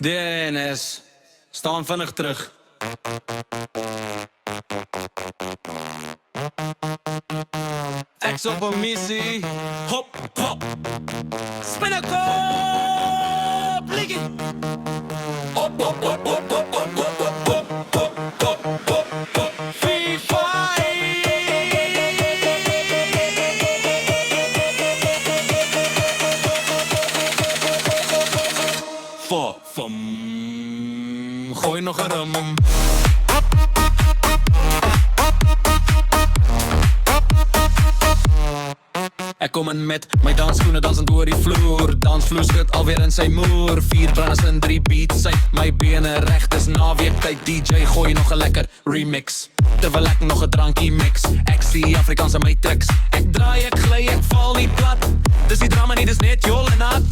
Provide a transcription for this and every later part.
DNS, staan vinnig terug. Ek's op 'n missie. Hop, hop. Spinnekop, liggie. Hop, hop, hop, hop, hop, hop, hop, hop, hop, hop, hop, hop. FIFA. Gooi nog een rum. Ek kom in met my dansschoenen dansend oor die vloer. Dansvloer skud alweer in sy moer. 4 branders in 3 beats, sy my bene recht is naweektyd. DJ gooi nog 'n lekker remix, terwyl ek nog 'n drankie mix. Ek sien Afrikaans in my tricks. Ek draai, ek gly, ek val nie plat. Dis die drama nie, dis net jol en nat.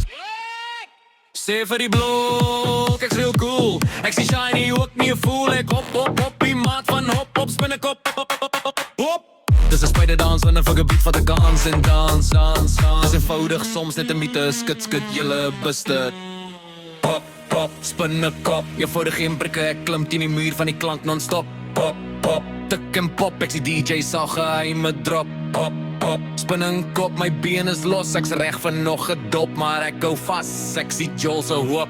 Sê vir die blok, ek's real cool. Ek sien shiny, ook nie 'n fool. Ek hop, hop, hop, die maat van hop, hop, spinnekop, hop, hop, hop, hop, hop. Dis 'n spyderdans wanneer vir 'n gebied van 'n kans en dans, dans, dans. Dis eenvoudig, soms net 'n mythe, skit, skit, julle buste. Pop, pop, spinnekop, eenvoudig geen brikke, ek klim teen die muur van die klank non-stop. Pop, pop, tik en pop, ek sien DJ sal geheime drop. Pop, pop, spinnenkop, my been is los, ek's reg vir nog 'n dop, maar ek hou vas, ek sien Joel se hoop.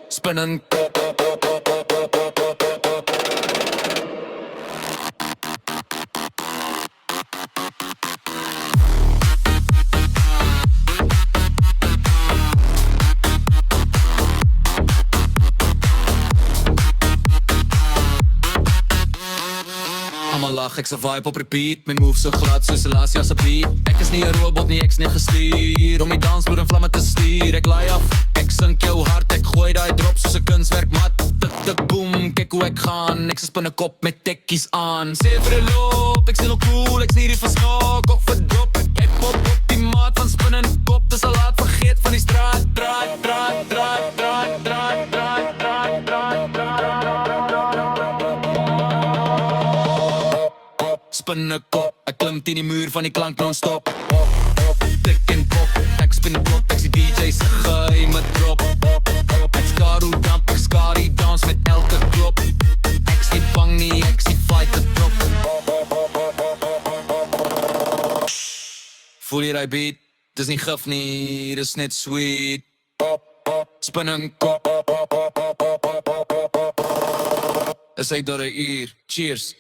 Spinnenkop. Almal lag, ek's 'n vibe op repeat. My move so glad soos Selassie as 'n beat. Ek is nie 'n robot nie, ek's nie gestuur om die dansvloer in vlamme te stuur. Ek laai af, ek sink jou hart, ek gooi daai drop soos 'n kunswerk mat. Tik tik boom, kyk hoe ek gaan. Ek's 'n spinnekop met tekkies aan. Sê vir 'n loop, ek's heel cool, ek's nie die versnaak of verdop. Ek pop op die maat van spinnenkop, dis al laat vergeet van die straat. Draai, draai, draai, draai, draai, draai, draai, draai, draai. Spinnekop, ek klim teen die muur van die klank non-stop. Hop, hop, tik en pop, ek spin blok, ek sien DJ se geheime drop. Ek skaru damp, ek skari dans met elke klop. Ek sien bang nie, ek sien fight the drop. Voel jy die beat? Dis nie gif nie, dis net sweet. Spinnekop. Is hy door 'n uur, cheers.